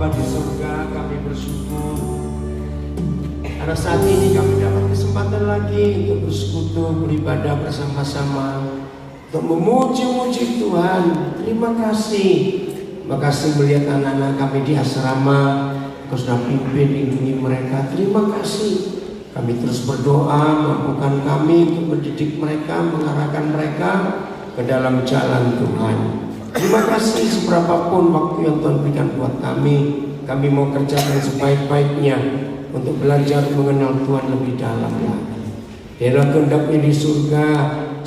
Bapa di surga, kami bersyukur karena saat ini kami dapat kesempatan lagi untuk bersekutu, beribadah bersama-sama, untuk memuji-muji Tuhan. Terima kasih. Terima kasih melihat anak-anak kami di asrama, Kau sudah pimpin, lindungi mereka. Terima kasih. Kami terus berdoa, mampukan kami untuk mendidik mereka, mengarahkan mereka ke dalam jalan Tuhan. Terima kasih seberapapun waktu yang Tuhan berikan buat kami mau kerjakan sebaik-baiknya untuk belajar mengenal Tuhan lebih dalam lagi. Biarlah kehendak-Nya di surga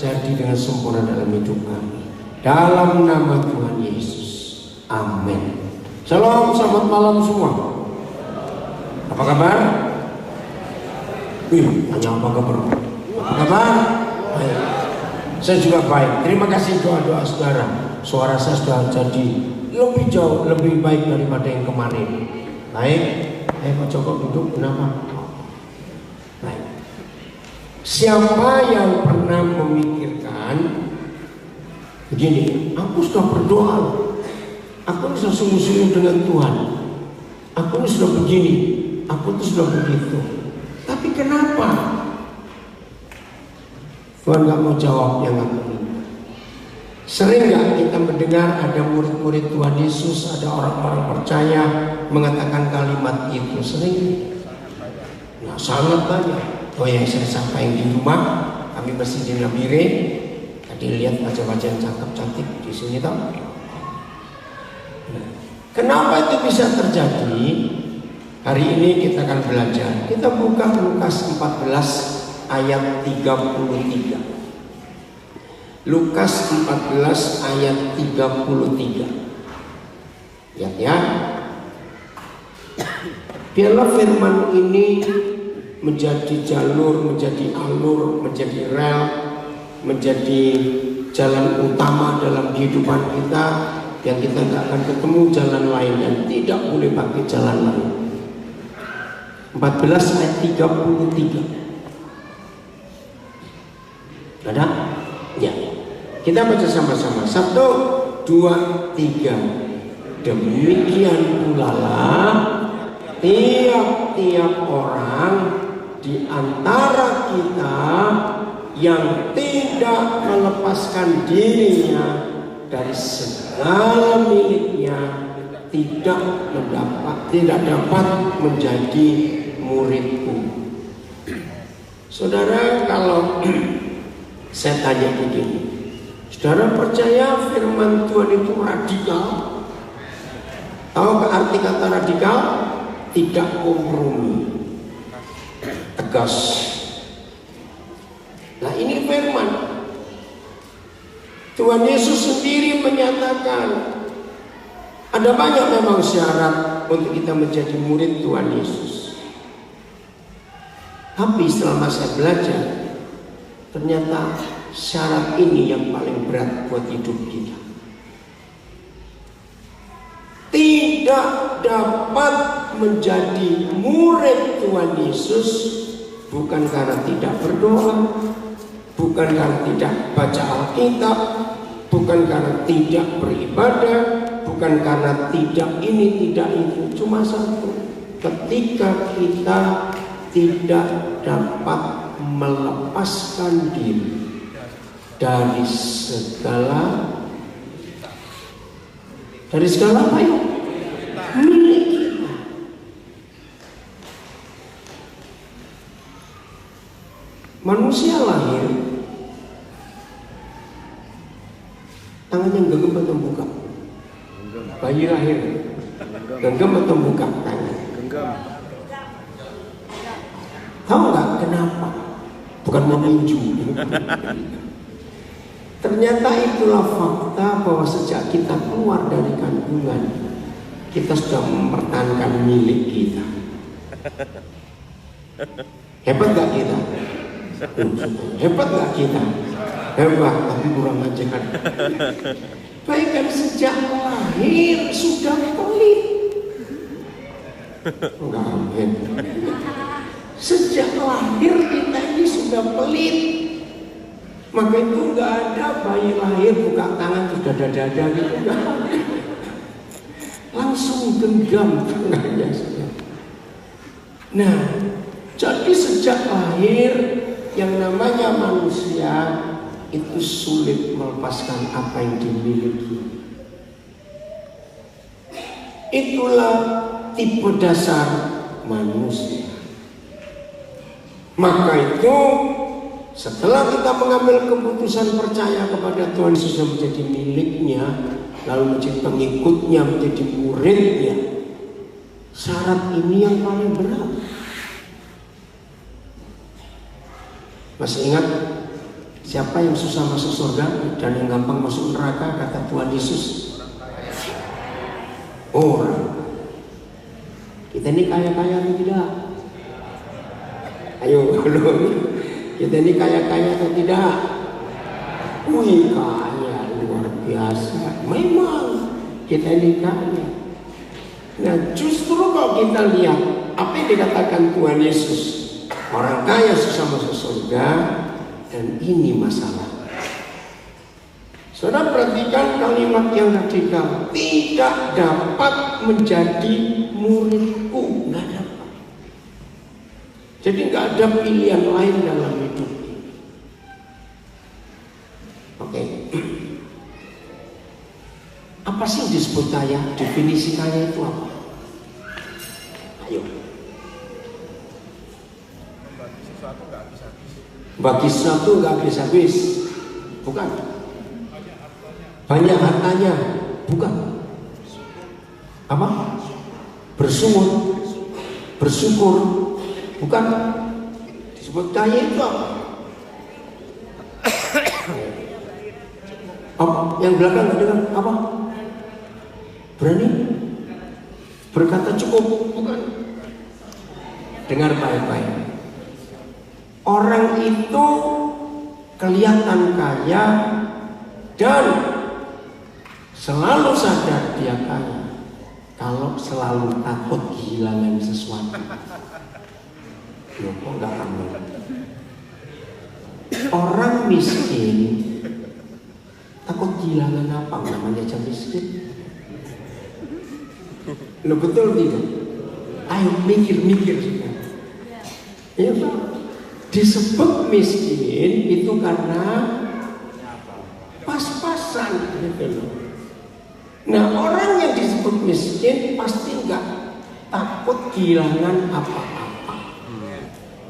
jadi dengan sempurna dalam hidup kami. Dalam nama Tuhan Yesus. Amin. Shalom, selamat malam semua. Apa kabar? Tanya apa kabar? Apa kabar? Baik. Saya juga baik. Terima kasih doa-doa saudara. Suara saya sudah jadi lebih jauh, lebih baik daripada yang kemarin. Baik. Pak Joko duduk. Kenapa? Baik. Siapa yang pernah memikirkan begini, aku sudah berdoa, aku sudah sungguh-sungguh dengan Tuhan, aku sudah begini, aku sudah begitu, tapi kenapa Tuhan gak mau jawab yang aku minta? Sering gak kita mendengar ada murid-murid Tuhan Yesus, ada orang-orang percaya mengatakan kalimat itu? Sering? Nah, sangat banyak. Oh yang saya sampaikan di rumah, kami masih di Nabire. Tadi lihat baca-baca yang cakep-cantik di sini tahu. Nah, kenapa itu bisa terjadi? Hari ini kita akan belajar. Kita buka Lukas 14 ayat 33. Lukas 14 ayat 33. Lihat ya. Biarlah firman ini menjadi jalur, menjadi alur, menjadi rel, menjadi jalan utama dalam kehidupan kita, yang kita tidak akan ketemu jalan lain dan tidak boleh pakai jalan lain. 14 ayat 33. Ada? Ya. Kita baca sama-sama. 1, 2, 3. Demikian pula lah tiap-tiap orang di antara kita yang tidak melepaskan dirinya dari segala miliknya tidak dapat menjadi muridku. Saudara, kalau saya tanya begini, saudara percaya firman Tuhan itu radikal? Tahu arti kata radikal? Tidak kompromi, tegas. Nah ini firman Tuhan Yesus sendiri menyatakan ada banyak memang syarat untuk kita menjadi murid Tuhan Yesus. Tapi selama saya belajar, ternyata syarat ini yang paling berat buat hidup kita. Tidak dapat menjadi murid Tuhan Yesus bukan karena tidak berdoa, bukan karena tidak baca Alkitab, bukan karena tidak beribadah, bukan karena tidak ini, tidak itu. Cuma satu, ketika kita tidak dapat melepaskan diri dari segala apa ya? Milik kita. Manusia lahir tangannya genggam atau buka? Bayi lahir genggam atau buka tangan? Genggam. Tahu nggak kenapa? Bukan mau meninju. Ternyata itulah fakta bahwa sejak kita keluar dari kandungan, kita sudah mempertahankan milik kita. Hebat gak kita? Hebat gak kita? Hebat, tapi kurang ajar. Bahkan sejak lahir sudah pelit. Enggak amin. Sejak lahir kita ini sudah pelit. Maka itu nggak ada bayi lahir buka tangan sudah dada gitu, langsung langsung genggam tangannya. Nah, jadi sejak lahir yang namanya manusia itu sulit melepaskan apa yang dimiliki. Itulah tipe dasar manusia. Maka itu setelah kita mengambil keputusan percaya kepada Tuhan Yesus yang menjadi miliknya, lalu menjadi pengikutnya, menjadi muridnya, syarat ini yang paling berat. Masih ingat siapa yang susah masuk surga dan yang gampang masuk neraka, kata Tuhan Yesus? Orang. Kita ini kaya-kaya atau tidak? Ayo, kita ini kaya-kaya atau tidak? Wih, kaya luar biasa. Memang kita ini kaya. Nah, justru kalau kita lihat apa yang dikatakan Tuhan Yesus, orang kaya susah masuk surga, dan ini masalah. Saudara perhatikan kalimat yang radikal, tidak dapat menjadi muridku, nggak dapat. Jadi nggak ada pilihan lain dalam hidup. Oke. Apa sih yang disebut kaya? Definisi kaya itu apa? Ayo. Bagi sesuatu nggak habis-habis, bukan. Banyak hartanya, bukan. Apa? Bersyukur, bukan. Disebut kaya itu apa? Apa? Yang belakang nggak dengar apa? Berani berkata cukup, bukan. Dengar baik-baik. Orang itu kelihatan kaya dan selalu sadar dia kaya kalau selalu takut kehilangan sesuatu. Loh, kok nggak aman? Orang miskin takut kehilangan apa? Namanya aja miskin. Loh, betul tidak? Ayo mikir-mikir. Ya, disebut miskin itu karena pas-pasan gitu loh. Nah, orang yang disebut miskin pasti nggak takut kehilangan apa-apa.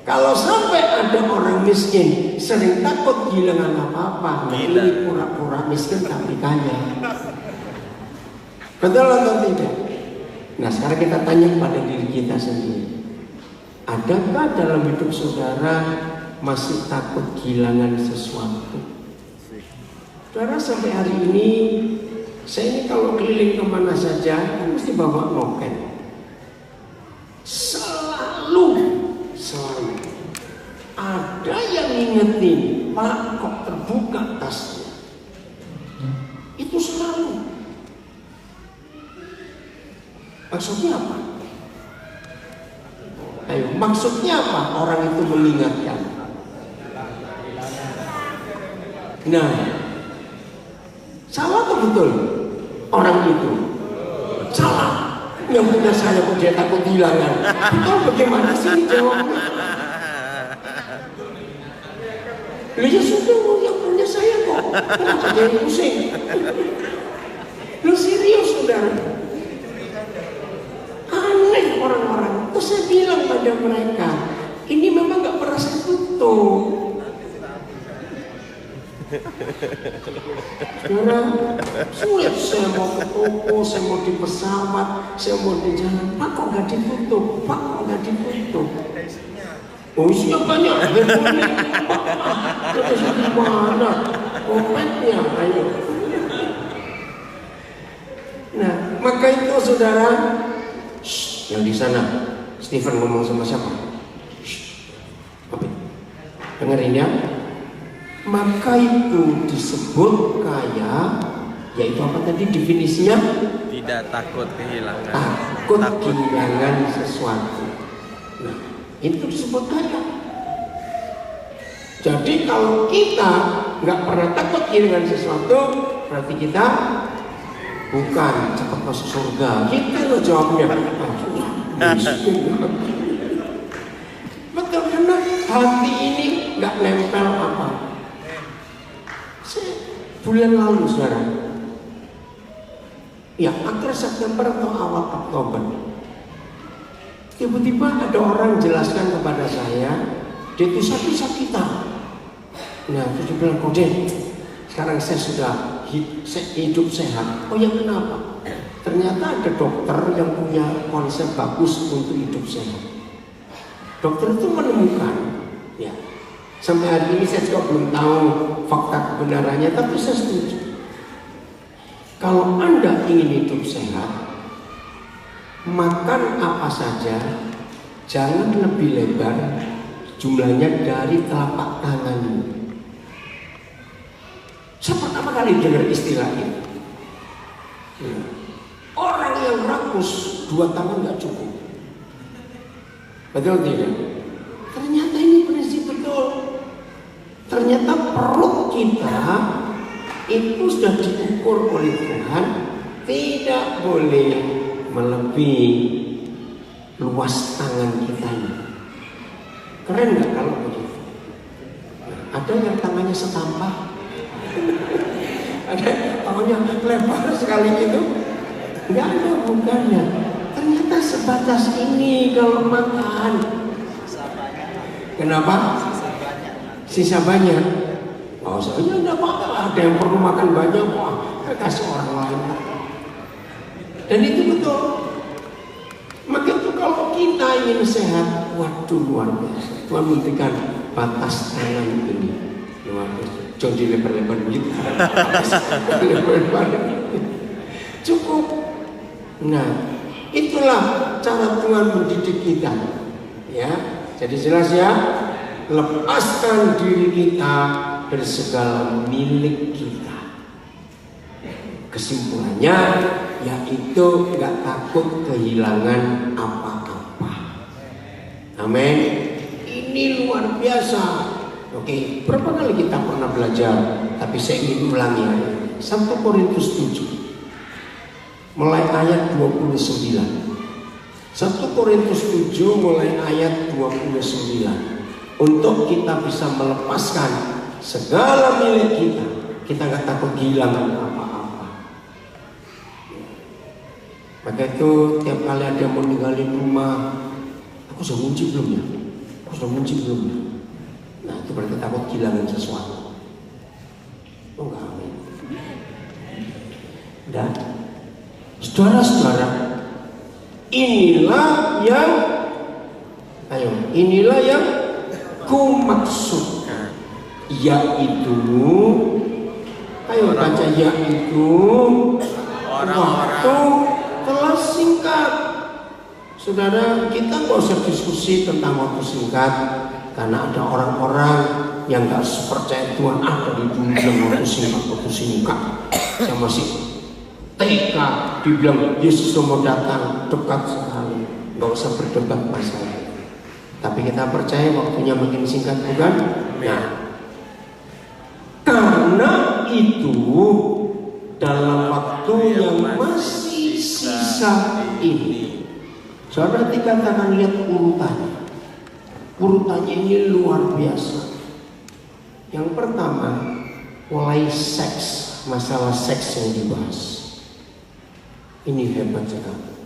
Kalau sampai ada orang miskin sering takut kehilangan apa-apa, nah ini pura-pura miskin tapi kaya. Betul atau tidak? Nah, sekarang kita tanya pada diri kita sendiri. Adakah dalam hidup saudara masih takut kehilangan sesuatu? Saudara, sampai hari ini saya ini kalau keliling kemana saja mesti bawa noken. Selalu ada yang ngingetin, Pak, kok terbuka tasnya. Itu selalu. Maksudnya apa? Ayo, maksudnya apa? Orang itu mengingatkan. Nah, salah atau betul? Orang itu salah. Yang punya saya kok dia takut kehilangan. Betul, bagaimana sih jawabnya? Ya sudah, yang punya saya kok. Kenapa dia pusing? Lu serius, saudara? Aneh orang-orang. Terus saya bilang pada mereka, ini memang gak pernah saya tutup. Saudara, sulit saya mau ke toko, saya mau di pesawat, saya mau di jalan. Pak, kok gak ditutup? Pak, kok gak ditutup? Oh, isinya banyak. Terus gimana? Komennya, ayo. Nah, maka itu saudara, yang di sana, Stephen ngomong sama siapa? Apa? Dengerin ya. Maka itu disebut kaya, yaitu apa tadi definisinya? Tidak takut kehilangan. Takut kehilangan sesuatu. Nah, itu disebut kaya. Jadi kalau kita nggak pernah takut kehilangan sesuatu, berarti kita Bukan, cepat masuk surga. Gitu loh jawabnya. Betul, karena hati ini nggak nempel apa. Bulan lalu saudara, ya akhir September atau awal Oktober, tiba-tiba ada orang jelaskan kepada saya, dia itu sakit-sakitan. Nah, terus dia bilang, Koden, sekarang saya sudah hidup sehat. Oh ya, kenapa? Ternyata ada dokter yang punya konsep bagus untuk hidup sehat. Dokter itu menemukan, ya, sampai hari ini saya juga belum tahu fakta kebenarannya, tapi saya setuju. Kalau Anda ingin hidup sehat, makan apa saja, jangan lebih lebar jumlahnya dari telapak tangan ini. Saya pertama kali dengar istilah ini. Orang yang rakus 2 tangan nggak cukup. Betul tidak? Ternyata ini prinsip betul. Ternyata perut kita itu sudah diukur oleh Tuhan, tidak boleh melebihi luas tangan kita. Keren nggak kalau begitu? Ada yang tangannya setampah, ada tangannya lebar sekali gitu. Nggak ada bukannya. Ternyata sebatas ini kalau makan. Kenapa? Sisa banyak. Oh, saya enggak apa-apa. Ada yang perlu makan banyak, wah, kasih orang lain. Dan itu betul. Maka itu kalau kita ingin sehat, waduh luar biasa. Tuhan memberikan batas tangan ini. Luar biasa. Jangan dilebar-lebar gitu. Lebar-lebar. Cukup. Nah, itulah cara Tuhan mendidik kita. Ya, jadi jelas ya. Lepaskan diri kita dari segala milik kita. Kesimpulannya yaitu gak takut kehilangan apa-apa. Amin. Ini luar biasa. Oke, berapa kali kita pernah belajar, tapi saya ingin ulangi. 1 Korintus 7 mulai ayat 29. 1 Korintus 7 mulai ayat 29. Untuk kita bisa melepaskan segala milik kita, kita gak takut kehilangan apa-apa. Maka itu tiap kali ada yang mau ninggalin rumah, aku sudah kunci belum ya? Aku sudah kunci belum ya? Nah, itu berarti takut kehilangan sesuatu. Oh enggak, amin. Dan saudara-saudara, inilah yang ku maksudkan, yaitu baca, yaitu waktu telah singkat. Saudara, kita nggak usah diskusi tentang waktu singkat, karena ada orang-orang yang nggak percaya Tuhan ada di dunia waktu singkat. Saya masih TK dibilang Yesus mau datang dekat sekali, nggak usah berdebat masalah. Tapi kita percaya waktunya makin singkat, bukan? Nah, karena itu dalam waktu yang masih sisa ini, saudara dikatakan lihat urutannya. Urutannya ini luar biasa. Yang pertama, mulai seks, masalah seks yang dibahas. Ini hebat sekali.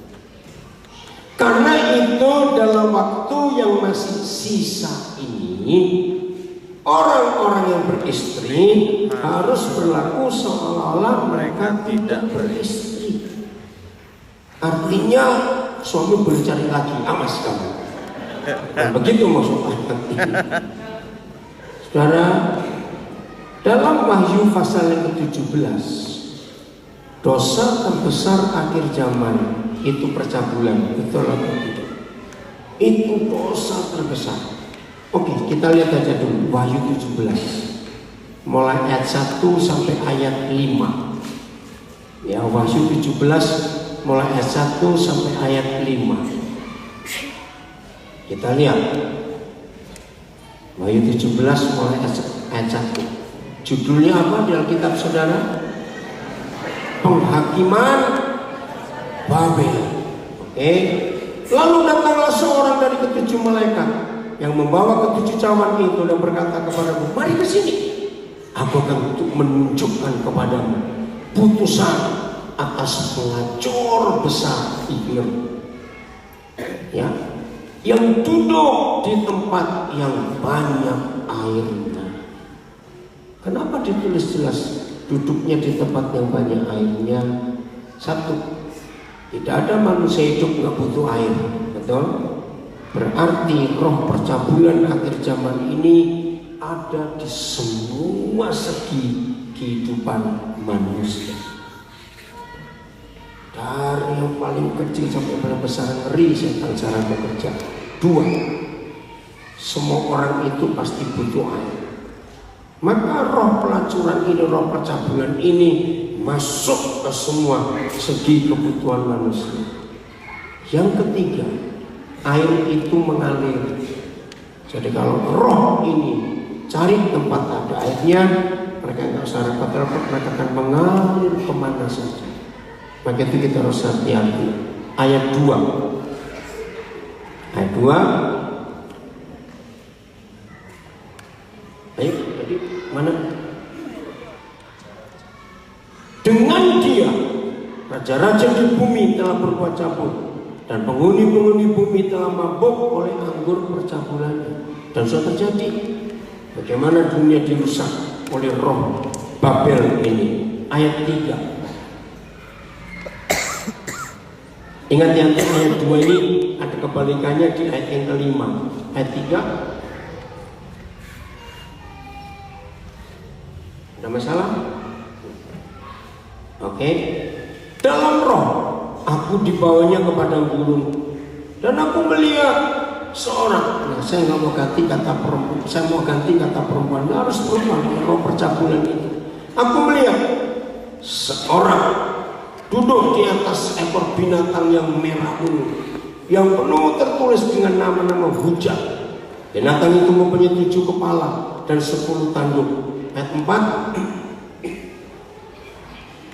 Karena itu dalam waktu yang masih sisa ini, orang-orang yang beristri harus berlaku seolah-olah mereka tidak beristri. Artinya suami boleh cari lagi, amas kamu. Dan begitu maksudnya. Saudara, dalam Wahyu pasal yang ke-17, dosa terbesar akhir zaman itu percabulan, betul atau tidak? Itu dosa terbesar. Oke, kita lihat aja dulu Wahyu 17 mulai ayat 1 sampai ayat 5. Ya, Wahyu 17 mulai ayat 1 sampai ayat 5. Kita lihat Wahyu 17 mulai ayat 1. Judulnya apa di Alkitab saudara? penghakiman Babel. Oke. Lalu datanglah seorang dari ketujuh malaikat yang membawa ketujuh cawan itu dan berkata kepadamu, mari ke sini. Aku akan menunjukkan kepadamu putusan atas pelacur besar Iblis, ya, yang duduk di tempat yang banyak airnya. Kenapa ditulis jelas duduknya di tempat yang banyak airnya? Satu, tidak ada manusia hidup nggak butuh air, betul? Berarti roh percabulan akhir zaman ini ada di semua segi kehidupan manusia. Dari yang paling kecil sampai paling besar, ngeri setan cara bekerja. Dua, semua orang itu pasti butuh air. Maka roh pelacuran ini, roh percabulan ini masuk ke semua segi kebutuhan manusia. Yang ketiga, air itu mengalir. Jadi kalau roh ini cari tempat ada airnya, mereka nggak usah repot-repot, mereka akan mengalir kemana saja. Maka itu kita harus hati-hati. Ayat 2. Ayat 2. Ayo, tadi mana? Dengan dia raja-raja di bumi telah berbuat cabul, dan penghuni-penghuni bumi telah mabuk oleh anggur percabulannya. Dan sudah terjadi. Bagaimana dunia dirusak oleh roh Babel ini. Ayat 3. Ingat yang ayat 2 ini ada kebalikannya di ayat yang kelima. Ayat 3. Ada masalah? Oke. Dalam roh aku dibawanya ke padang gurun, dan aku melihat seorang. Nah, saya nggak mau ganti kata perempuan. Saya mau ganti kata perempuan. Nah, harus perempuan. Roh percabulan itu. Aku melihat seorang duduk di atas ekor binatang yang merah ungu, yang penuh tertulis dengan nama-nama hujat. Binatang itu mempunyai 7 kepala dan 10 tanduk. Ayat 4.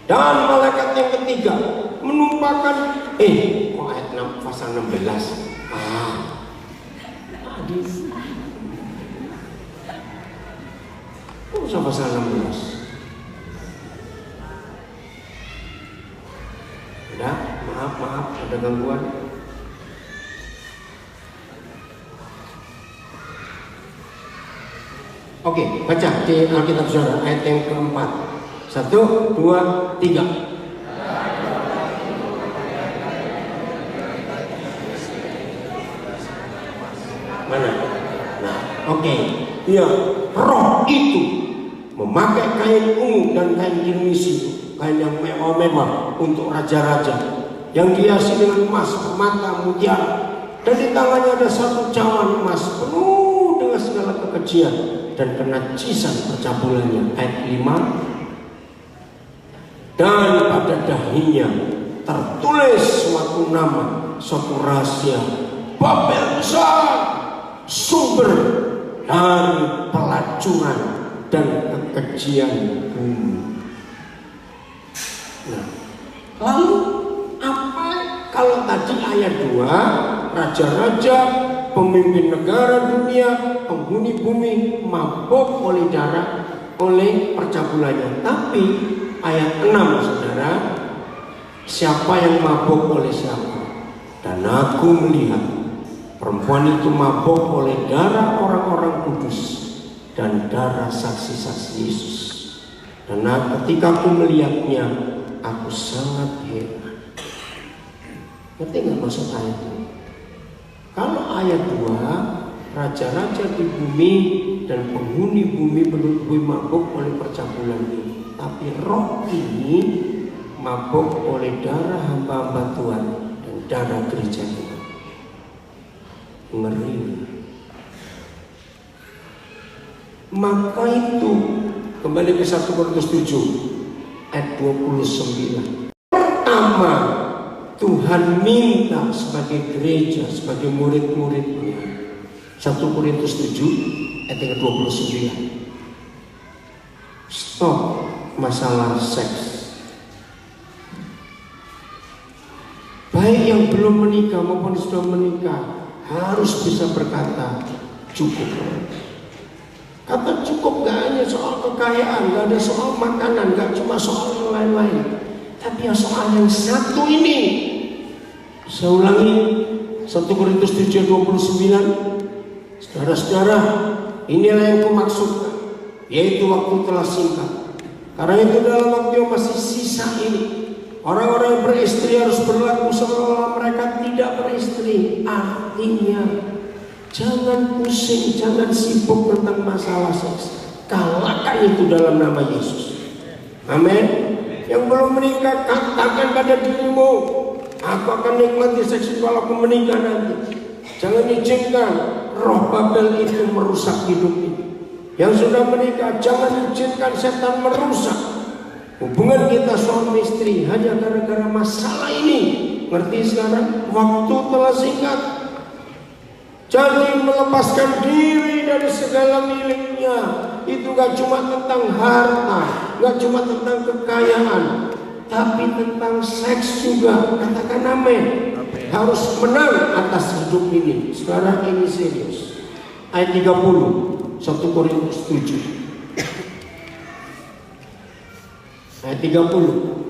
Dan malaikat yang ketiga menumpahkan kok ayat 6 pasal 16. Usah pasal 16. Udah, maaf ada gangguan. Oke, baca di Alkitab Saudara ayat yang keempat. 1, 2, 3. Mana? Nah, oke. Ya, roh itu memakai kain ungu dan kain kirmisi, kain yang mewah-mewah untuk raja-raja, yang dihiasi dengan emas, permata, mutiara, dan di tangannya ada 1 cawan emas penuh dengan segala kekejian dan kenajisan percabulannya. Ayat 5. Dan pada dahinya tertulis suatu nama, suatu rahasia, Babel besar, sumber dari pelacuran dan kekejian bumi. Nah, lalu apa kalau tadi ayat 2, raja-raja, pemimpin negara dunia, penghuni bumi mabuk oleh darah, oleh percabulannya. Tapi ayat 6, saudara, siapa yang mabuk oleh siapa? Dan aku melihat perempuan itu mabuk oleh darah orang-orang kudus dan darah saksi-saksi Yesus. Dan ketika aku melihatnya, aku sangat heran. Ngerti nggak maksud ayat ini? Kalau ayat 2, raja-raja di bumi dan penghuni bumi bumi mabuk oleh percabulan ini. Tapi roh ini mabuk oleh darah hamba-hamba Tuhan dan darah gereja Tuhan. Ngeri. Maka itu kembali ke 1 Korintus 7 ayat 29. Pertama, Tuhan minta sebagai gereja, sebagai murid-muridnya. 1 Korintus 7 ayat 29. Stop masalah seks. baik yang belum menikah maupun sudah menikah, harus bisa berkata cukup. Kata cukup gak hanya soal kekayaan, gak ada soal makanan, gak cuma soal yang lain-lain, tapi yang soal yang satu ini. Saya ulangi, 1 Korintus 7:29. Saudara-saudara, inilah yang kumaksudkan, yaitu waktu telah singkat. Karena itu dalam waktu yang masih sisa ini, orang-orang yang beristri harus berlaku seolah mereka tidak beristri. Artinya, jangan pusing, jangan sibuk tentang masalah seks. Kalahkan itu dalam nama Yesus. Amin. Yang belum menikah, katakan pada dirimu, aku akan nikmati seks kalau aku menikah nanti. Jangan izinkan roh Babel itu merusak hidup ini. Yang sudah menikah, jangan izinkan setan merusak hubungan kita suami istri hanya gara-gara masalah ini. Ngerti sekarang? Waktu telah singkat. Jadi melepaskan diri dari segala miliknya. Itu gak cuma tentang harta, gak cuma tentang kekayaan, tapi tentang seks juga. Katakan amin. Harus menang atas hidup ini. Sekarang ini serius. Ayat 30, 1 Korintus 7. Ayat 30.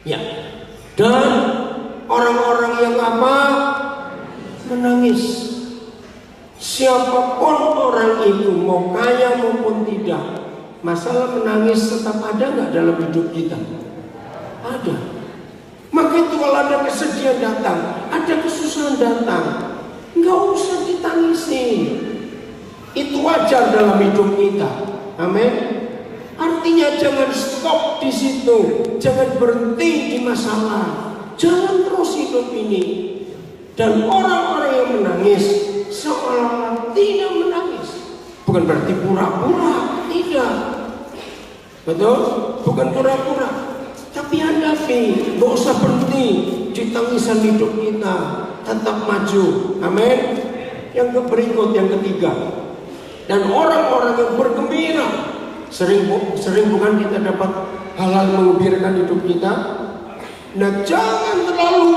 Ya. Dan orang-orang yang apa? Menangis. Siapapun orang itu, mau kaya maupun tidak, masalah menangis tetap ada nggak dalam hidup kita? Ada. Maka itu kalau ada kesedihan datang, ada kesusahan datang, nggak usah ditangisi. Itu wajar dalam hidup kita. Amin. Artinya jangan stop di situ, jangan berhenti di masalah, jangan terus hidup ini. Dan orang-orang yang menangis seolah-olah tidak menangis. Bukan berarti pura-pura, tidak. Betul? Bukan pura-pura. Tapi hadapi, gak usah berhenti di tangisan hidup kita, tetap maju. Amin. Yang berikut, yang ketiga. Dan orang-orang yang bergembira, sering bukan kita dapat hal-hal mengembirakan hidup kita. Nah, jangan terlalu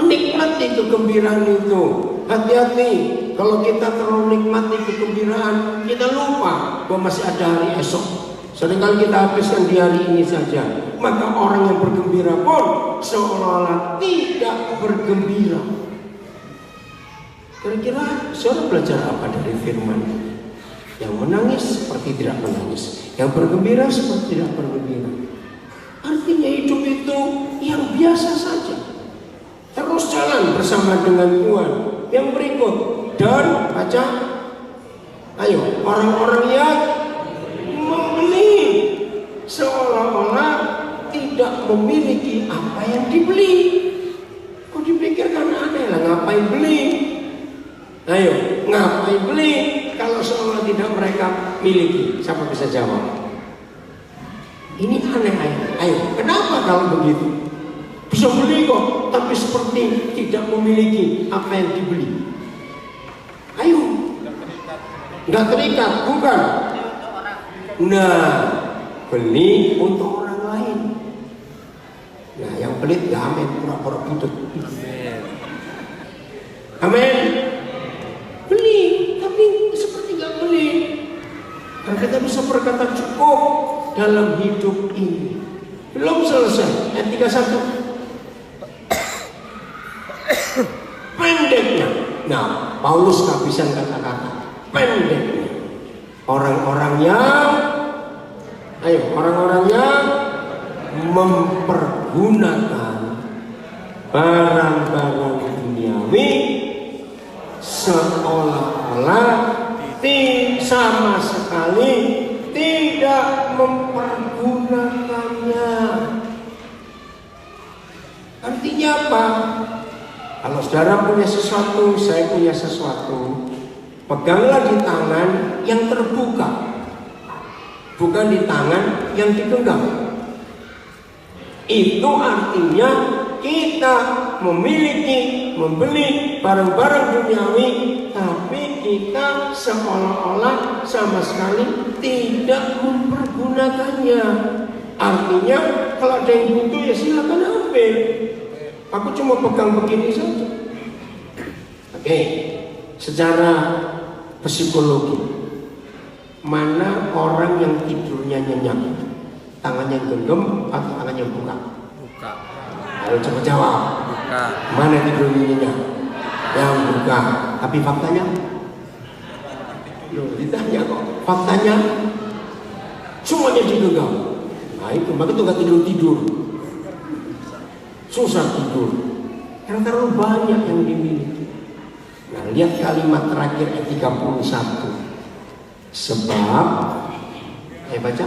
nikmati kegembiraan itu. Hati-hati, kalau kita terlalu nikmati kegembiraan, kita lupa bahwa masih ada hari esok. Seringkali kita habiskan di hari ini saja. Maka orang yang bergembira pun seolah-olah tidak bergembira. Kira-kira saudara belajar apa dari firman? Yang menangis seperti tidak menangis, yang bergembira seperti tidak bergembira. Artinya hidup itu yang biasa saja. Terus jalan bersama dengan Tuhan. Yang berikut, dan baca, ayo, orang-orang yang membeli seolah-olah tidak memiliki apa yang dibeli. Kok dipikirkan aneh lah, ngapain beli? Ayo, ngapain beli kalau seolah tidak mereka miliki? Siapa bisa jawab? Ini aneh. Ayo, kenapa kalau begitu? Bisa beli kok, tapi seperti tidak memiliki apa yang dibeli. Ayo, nggak terikat, bukan? Nah, beli untuk orang lain. Nah, yang pelit gak amin, pura-pura putut. Amin. Beli, tapi seperti gak beli. Dan kita bisa berkata cukup dalam hidup ini. Belum selesai. Ayat 31. Pendeknya. Nah, Paulus kehabisan kata-kata. Pendeknya. Orang-orang yang mempergunakan barang-barang duniawi seolah-olah sama sekali tidak mempergunakannya. Artinya apa? Kalau saudara punya sesuatu, saya punya sesuatu, peganglah di tangan yang terbuka, bukan di tangan yang digenggam. Itu artinya kita membeli barang-barang duniawi, tapi kita seolah-olah sama sekali tidak mempergunakan. gunakannya. Artinya kalau ada yang butuh ya silakan ambil. Aku cuma pegang begini saja. Oke, secara psikologi, mana orang yang tidurnya nyenyak, tangannya genggam atau tangannya buka? Buka. Ayo coba jawab. Buka. Mana tidurnya nyenyak? Yang buka. Tapi faktanya? Loh, ditanya kok. Faktanya semuanya digenggam. Nah itu, maka itu gak tidur. Susah tidur. Karena terlalu banyak yang dimiliki. Nah, lihat kalimat terakhir ayat 31. Sebab, baca,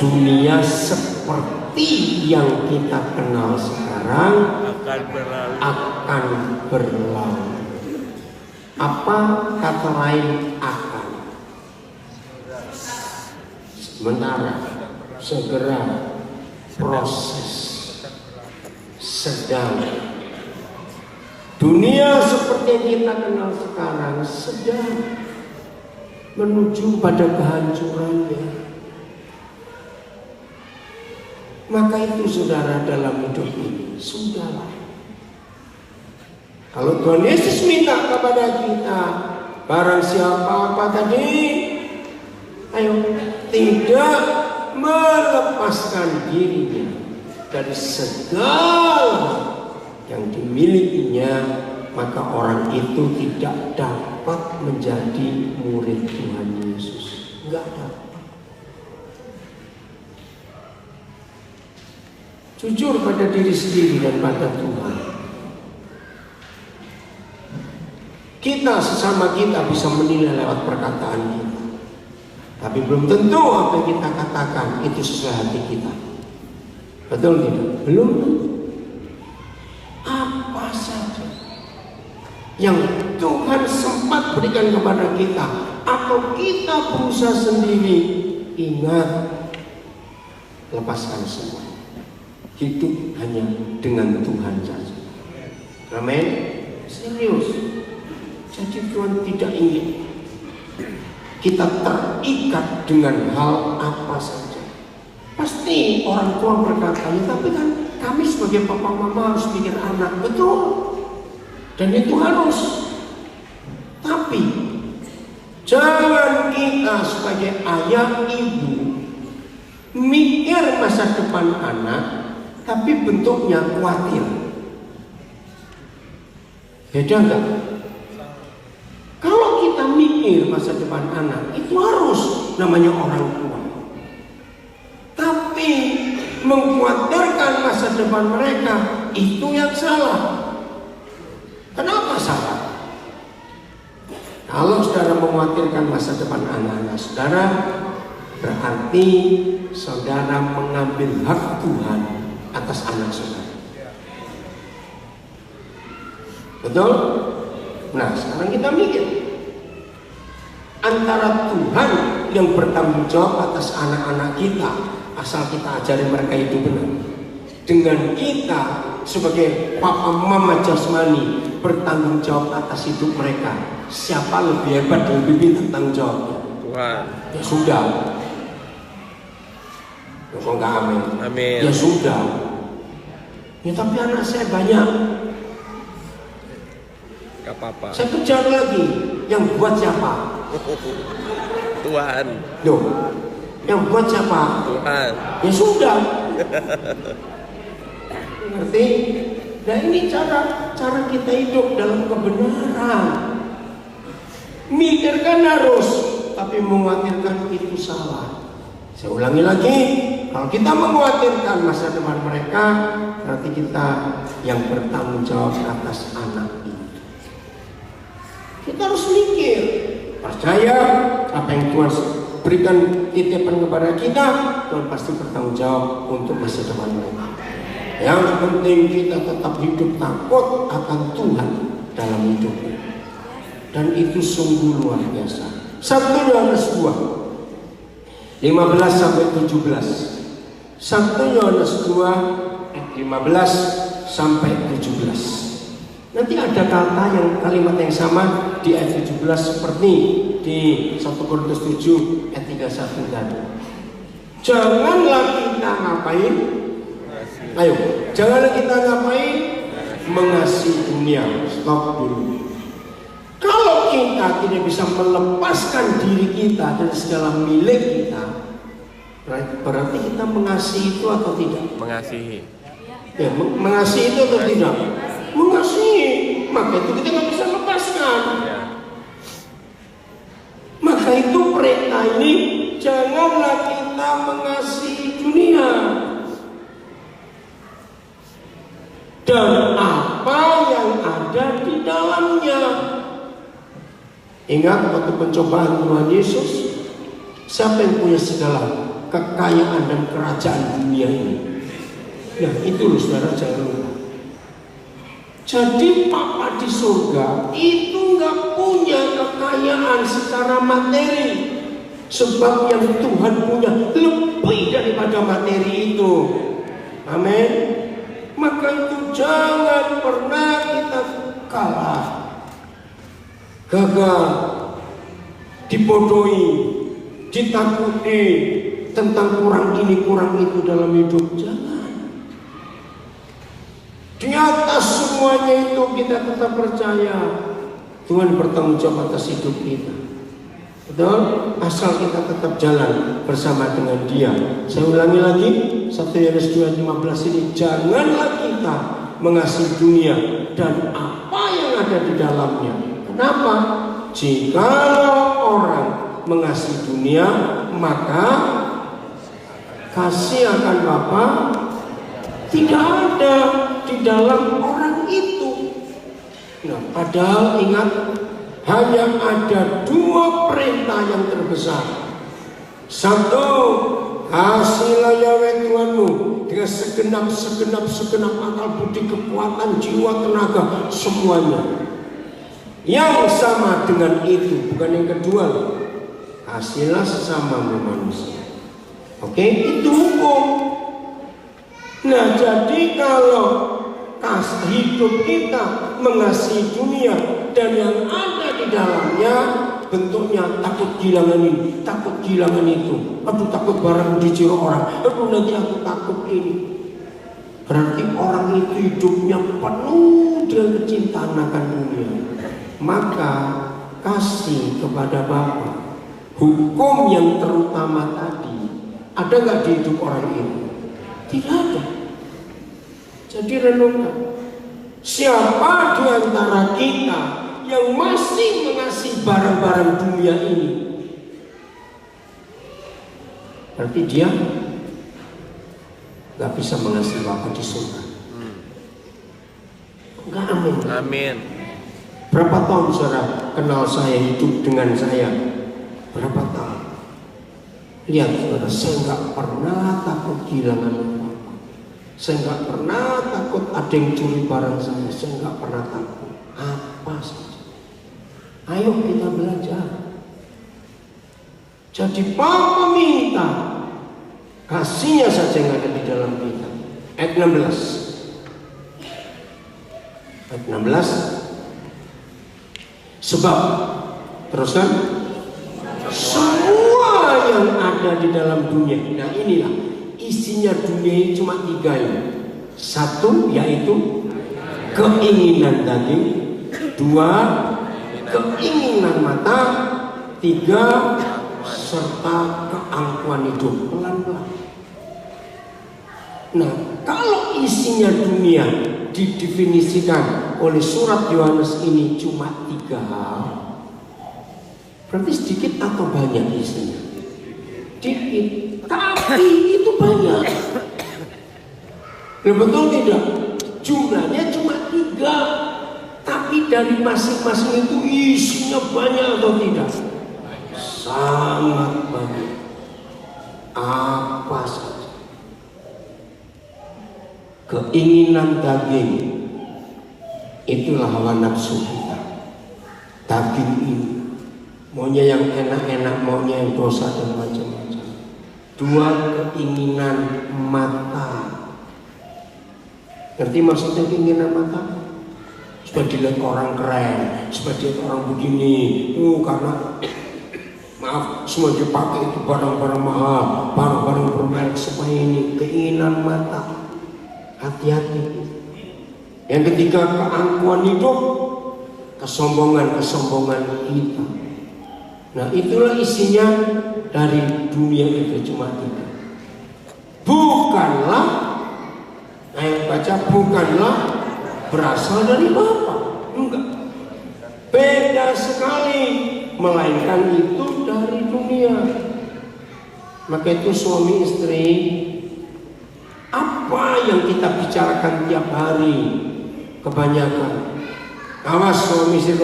dunia seperti yang kita kenal sekarang akan berlalu. Apa kata lain akan? Sementara, segera, proses, sedang. Dunia seperti yang kita kenal sekarang sedang menuju pada kehancurannya. Maka itu saudara dalam hidup ini sudahlah. Kalau Tuhan Yesus minta kepada kita, barang siapa apa tadi? Ayo, tidak melepaskan dirinya dari segala yang dimilikinya, maka orang itu tidak dapat menjadi murid Tuhan Yesus. Enggak dapat. Jujur pada diri sendiri dan pada Tuhan. Kita sesama kita bisa menilai lewat perkataan kita, tapi belum tentu apa yang kita katakan itu sesuai hati kita. Betul tidak? Belum tentu. Apa saja yang Tuhan sempat berikan kepada kita atau kita berusaha sendiri, ingat, lepaskan semua. Hidup hanya dengan Tuhan saja. Amin. Serius. Jadi Tuhan tidak ingin kita terikat dengan hal apa saja. Pasti orang tua berkata, ya, tapi kan kami sebagai papa mama harus pikir anak. Betul. Dan itu harus. Tapi jangan kita sebagai ayah ibu mikir masa depan anak, tapi bentuknya khawatir. Beda enggak? Kalau kita mikir masa depan anak, itu harus namanya orang tua. Tapi mengkhawatirkan masa depan mereka, itu yang salah. Kenapa salah? Kalau saudara mengkhawatirkan masa depan anak-anak saudara, berarti saudara mengambil hak Tuhan atas anak saudara. Betul? Nah, sekarang kita mikir, antara Tuhan yang bertanggung jawab atas anak-anak kita, asal kita ajari mereka hidup benar, dengan kita sebagai papa mama jasmani bertanggung jawab atas hidup mereka, siapa lebih hebat dan lebih tanggung jawabnya? Tuhan. Ya sudah. Ya kok enggak amin? Amin. Ya sudah. Ya tapi anak saya banyak. Gak apa-apa. Saya kejar lagi. Yang buat siapa? Tuhan. Loh, yang buat siapa? Tuhan. Ya sudah. Ngerti? Nah ini cara kita hidup dalam kebenaran. Mikirkan harus, tapi mengkhawatirkan itu salah. Saya ulangi lagi, kalau kita mengkhawatirkan masa depan mereka, berarti kita yang bertanggung jawab atas anak itu. Kita harus mikir, percaya apa yang Tuhan berikan titipan kepada kita, Tuhan pasti bertanggung jawab untuk masa depan mereka. Yang penting kita tetap hidup takut akan Tuhan dalam hidupnya. Dan itu sungguh luar biasa. 1 Yohanes 2 15 sampai 17. 1 Yohanes 2 15 sampai 17. Nanti ada kata yang kalimat yang sama di ayat 17 seperti di 1 Korintus 7 ayat 31 tadi. Janganlah kita ngapain? Ayo, janganlah kita ngapain? Mengasihi dunia. Stop dulu. Kalau kita tidak bisa melepaskan diri kita dari segala milik kita, berarti kita mengasihi itu atau tidak? Mengasihi. Ya, mengasihi itu atau tidak? Mengasihi. Maka itu kita nggak bisa lepaskan. Ya. Maka itu perintah ini, janganlah kita mengasihi dunia dan apa yang ada di dalamnya. Ingat waktu pencobaan Tuhan Yesus, siapa yang punya segala kekayaan dan kerajaan dunia ini? Nah itu loh saudara, jangan lupa. Jadi Papa di surga itu nggak punya kekayaan secara materi, sebab yang Tuhan punya lebih daripada materi itu. Amin. Maka itu jangan pernah kita kalah, gagal, dibodohi, ditakuti tentang kurang ini kurang itu dalam hidup. Jangan. Di atas semuanya itu kita tetap percaya Tuhan bertanggung jawab atas hidup kita. Betul? Asal kita tetap jalan bersama dengan Dia. Saya ulangi lagi, 1 Yohanes 2:15 ini, janganlah kita mengasihi dunia dan apa yang ada di dalamnya. Kenapa? Jikalau orang mengasihi dunia, maka kasih akan Bapa tidak ada di dalam orang itu. Nah, padahal ingat, hanya ada 2 perintah yang terbesar. 1, kasihilah Yahweh Tuhanmu dengan segenap akal budi kekuatan jiwa tenaga semuanya. Yang sama dengan itu, bukan yang kedua, kasihilah sesamamu manusia. Oke, itu hukum. Nah, jadi kalau hidup kita mengasihi dunia dan yang ada di dalamnya, bentuknya takut kehilangan ini, takut kehilangan itu, aduh takut barang dicuri orang, aduh nanti aku takut ini. Berarti orang itu hidupnya penuh dengan kecintaan akan dunia. Maka kasih kepada Bapa, hukum yang terutama tadi, ada nggak di hidup orang ini? Tidak ada. Jadi renungkan, siapa di antara kita yang masih mengasihi barang-barang dunia ini? Berarti dia gak bisa mengasihi Bapa di surga. Enggak, amin. Amin. Berapa tahun saudara kenal saya, hidup dengan saya? Berapa tahun? Lihat saudara, saya gak pernah takut kehilangan Bapa. Saya gak pernah takut ada yang curi barang saya gak pernah takut. Apa saja. Ayo kita belajar. Jadi Bapa minta kasihnya saja yang ada di dalam kita. Ayat 16. Ayat 16. Sebab, teruskan, semua yang ada di dalam dunia. Nah inilah isinya dunia ini cuma 3 ini. 1 yaitu keinginan daging, 2 keinginan mata, 3 serta keangkuhan hidup. Pelan-pelan. Nah, kalau isinya dunia didefinisikan oleh surat Yohanes ini cuma 3 hal, berarti sedikit atau banyak isinya? Sedikit, tapi itu banyak. Nah, betul tidak? Jumlahnya cuma 3, tapi dari masing-masing itu isinya banyak atau tidak? Sangat banyak. Apa saja? Keinginan daging, itulah hawa nafsu kita. Daging ini maunya yang enak-enak, maunya yang dosa dan macam-macam. 2 keinginan mata. Ngerti maksudnya keinginan mata? Supaya dilihat orang keren, supaya dilihat orang begini. Karena Maaf, semua dipakai itu barang-barang mahal, barang-barang bermerek supaya ini keinginan mata. Hati-hati. Yang ketiga, keangkuhan hidup, kesombongan kita. Nah, itulah isinya dari dunia itu cuma tiga. Bukanlah, bukanlah berasal dari Bapa. Enggak. Beda sekali, melainkan itu dari dunia. Maka itu suami istri, apa yang kita bicarakan tiap hari kebanyakan. Awas suami istri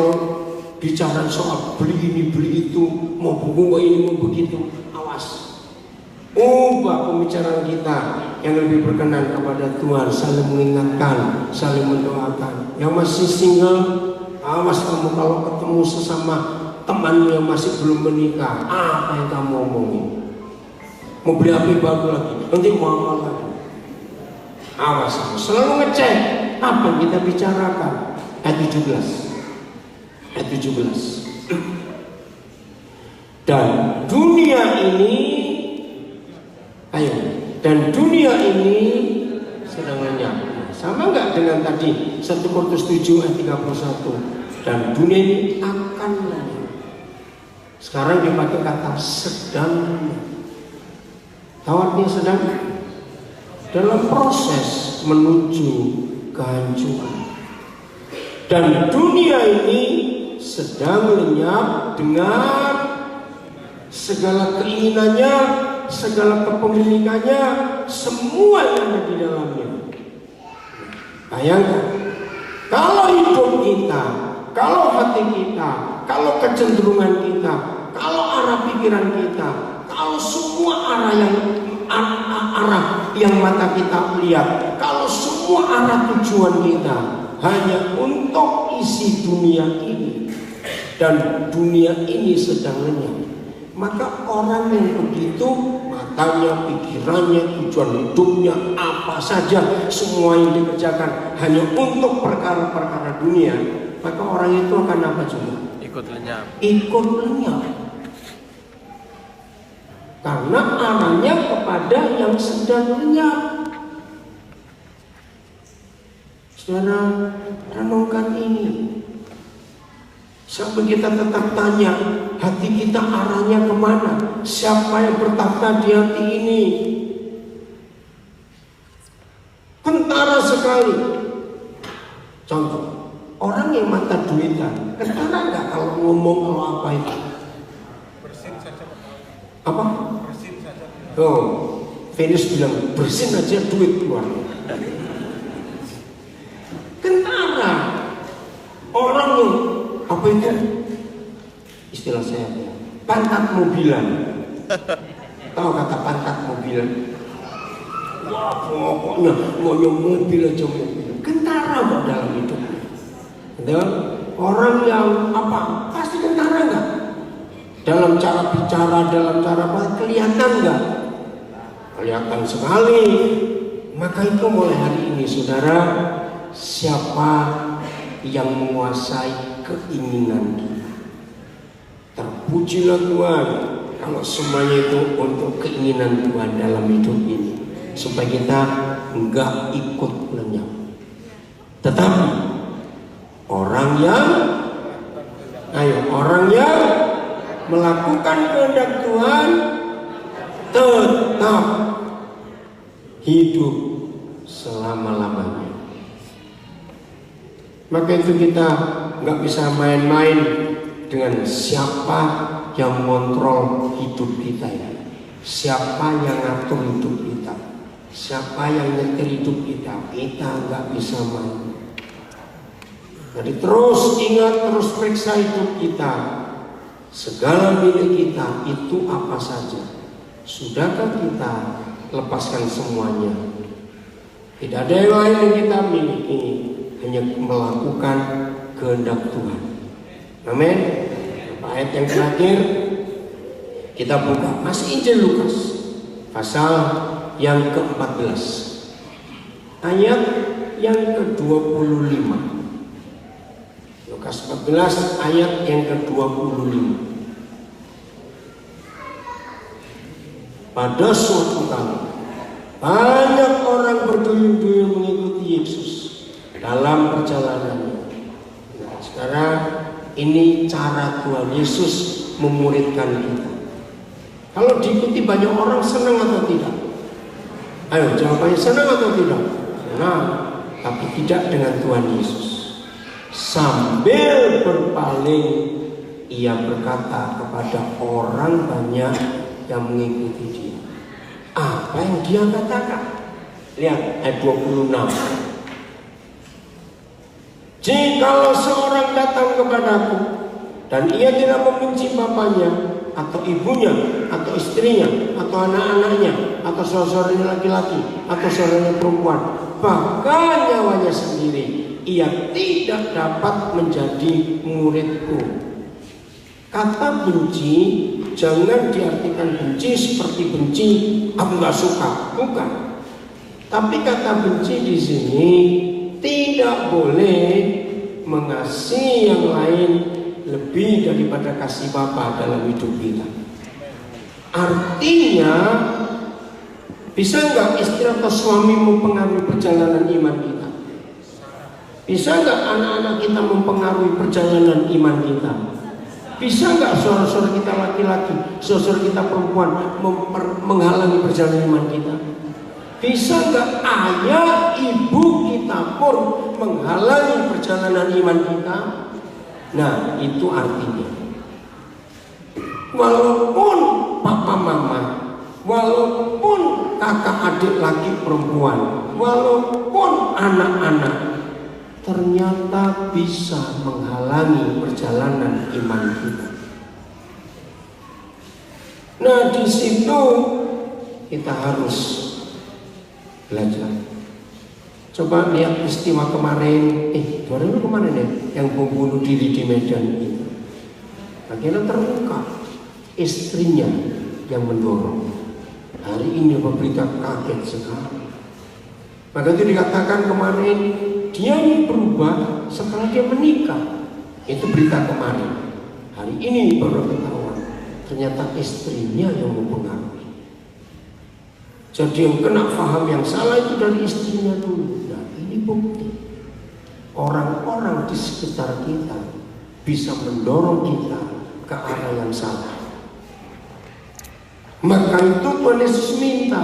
bicara soal beli ini beli itu, mau buku ini mau begitu. Awas. Ubah pembicaraan kita yang lebih berkenan kepada Tuhan, saling mengingatkan, saling mendoakan. Yang masih single, awas kamu kalau ketemu sesama temanmu yang masih belum menikah, apa yang kamu omongin? Mau beli HP baru lagi, nanti mau apa lagi? Awas kamu, selalu ngecek apa yang kita bicarakan. Ayat 17. Dan dunia ini sedang lenyap. Sama enggak dengan tadi 1 Korintus 7 ayat 31. Dan dunia ini akan lenyap. Sekarang dipakai kata sedang lenyap. Tahu artinya sedang? Dalam proses menuju kehancuran. Dan dunia ini sedang lenyap dengan segala keinginannya, segala kepemilikannya, semua yang ada di dalamnya. Bayangkan, kalau hidup kita, kalau hati kita, kalau kecenderungan kita, kalau arah pikiran kita, kalau semua arah yang mata kita lihat, kalau semua arah tujuan kita hanya untuk isi dunia ini, dan dunia ini sedang lenyap, maka orang yang begitu, matanya, pikirannya, tujuan hidupnya, apa saja, semua yang dikerjakan hanya untuk perkara-perkara dunia, maka orang itu akan apa juga? Ikut lenyap. Ikut lenyap. Karena arahnya kepada yang sedang lenyap. Saudara, renungkan ini. Sampai kita tetap tanya, hati kita arahnya kemana? Siapa yang bertahta di hati ini? Kentara sekali. Contoh, orang yang mata duitan, kentara nggak kalau ngomong kalau apa itu? Bersin saja. Apa? Bersin saja. Oh, Venus bilang bersin aja duit keluar. Kentara, orang yang apa itu? Istilah saya, pantat mobilan. Tahu kata pantat mobilan? Wah, pokoknya ngoyong mobil aja mobil. Kentara kok dalam hidupnya. Dan orang yang apa? Pasti kentara nggak? Dalam cara bicara, dalam cara apa? Kelihatan nggak? Kelihatan sekali. Maka itu mulai hari ini, saudara, siapa yang menguasai keinginan kita? Terpujilah Tuhan kalau semuanya itu untuk keinginan Tuhan dalam hidup ini, supaya kita enggak ikut lenyap. Tetapi orang yang melakukan kehendak Tuhan tetap hidup selama-lamanya. Maka itu kita nggak bisa main-main dengan siapa yang mengontrol hidup kita ya. Siapa yang ngatur hidup kita, siapa yang nyetir hidup kita, kita nggak bisa main. Jadi terus ingat, terus periksa hidup kita. Segala milik kita itu apa saja? Sudahkah kita lepaskan semuanya? Tidak ada yang lain yang kita miliki, hanya melakukan kehendak Tuhan. Amin. Ayat yang terakhir kita buka, masih Injil Lukas pasal yang ke-14 ayat yang ke-25. Lukas 14 ayat yang ke-25. pada suatu kali banyak orang berduyun-duyun mengikuti Yesus dalam perjalanannya. Nah, sekarang ini cara Tuhan Yesus memuridkan kita. Kalau diikuti banyak orang, senang atau tidak? Ayo jawabannya, senang atau tidak? Senang, tapi tidak dengan Tuhan Yesus. Sambil berpaling, ia berkata kepada orang banyak yang mengikuti dia. Apa yang dia katakan? Lihat ayat 26. Jikalau seorang datang kepadaku dan ia tidak membenci bapaknya atau ibunya atau istrinya atau anak-anaknya atau saudaranya laki-laki atau saudaranya perempuan, bahkan nyawanya sendiri, ia tidak dapat menjadi muridku. Kata benci jangan diartikan benci seperti benci aku gak suka, bukan. Tapi kata benci di sini tidak boleh mengasihi yang lain lebih daripada kasih Bapa dalam hidup kita. Artinya, bisa nggak istri atau suami mempengaruhi perjalanan iman kita? Bisa nggak anak-anak kita mempengaruhi perjalanan iman kita? Bisa nggak saudara-saudara kita laki-laki, saudara kita perempuan menghalangi perjalanan iman kita? Bisa nggak ayah ibu kita pun menghalangi perjalanan iman kita? Nah, itu artinya walaupun papa mama, walaupun kakak adik laki perempuan, walaupun anak-anak, ternyata bisa menghalangi perjalanan iman kita. Nah, di situ kita harus belajar. Coba lihat peristiwa kemarin, 2 hari kemarin ya, yang membunuh diri di Medan itu. Akhirnya terungkap istrinya yang mendorong. Hari ini berita kaget sekali. Maka itu dikatakan kemarin dia ini berubah setelah dia menikah. Itu berita kemarin. Hari ini baru ketahuan ternyata istrinya yang mempengaruhi. Jadi yang kena paham yang salah itu dari istrinya dulu. Nah, ini bukti orang-orang di sekitar kita bisa mendorong kita ke arah yang salah. Maka itu Tuhan Yesus minta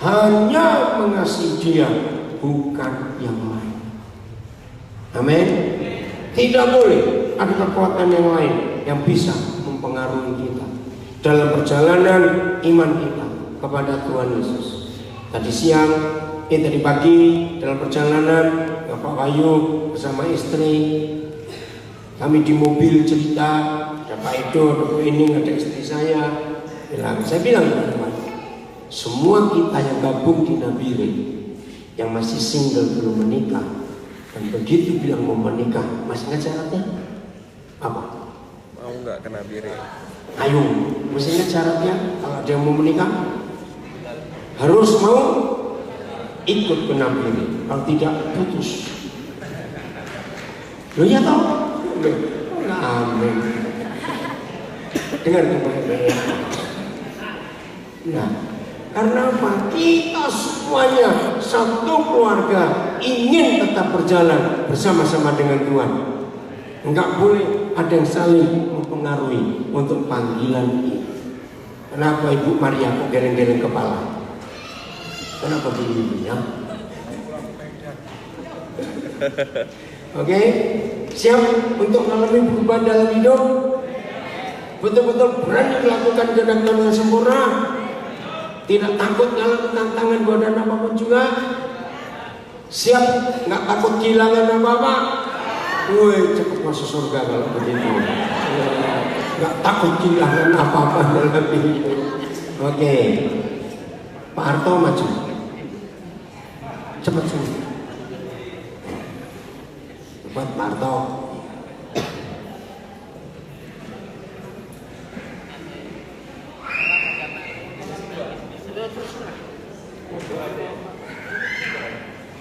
hanya mengasihi dia, bukan yang lain. Amin. Tidak boleh ada kekuatan yang lain yang bisa mempengaruhi kita dalam perjalanan iman kita kepada Tuhan Yesus. Tadi siang, tadi pagi dalam perjalanan Bapak Bayu bersama istri, kami di mobil cerita, ada Pak Edo, ada Bu Ening, ada istri saya bilang teman-teman, semua kita yang gabung di Nabire, yang masih single belum menikah, dan begitu bilang mau menikah, masih ingat syaratnya? Apa? Mau nggak ke Nabire? Ayo, masih ingat syaratnya? Kalau dia mau menikah, harus mau ikut ke Nabire, kalau tidak putus. Lo ya tahu? Amin. Dengar baik-baik. Nah, karena apa? Kita semuanya satu keluarga ingin tetap berjalan bersama-sama dengan Tuhan. Enggak boleh ada yang saling mempengaruhi untuk panggilan ini. Kenapa Ibu Maria kok geleng-geleng kepala? Kenapa begini ya? Oke, siap untuk mengalami perubahan dalam hidup? Betul-betul berani melakukan kehendak Tuhan yang sempurna? Tidak takut dalam tantangan godaan apapun juga? Siap nggak takut kehilangan apa-apa? Woi, cepat masuk surga kalau begitu. Nggak takut kehilangan apa-apa dalam hidup. Oke, Pak Harto maju. Cepat sini. Cepat Pak Harto.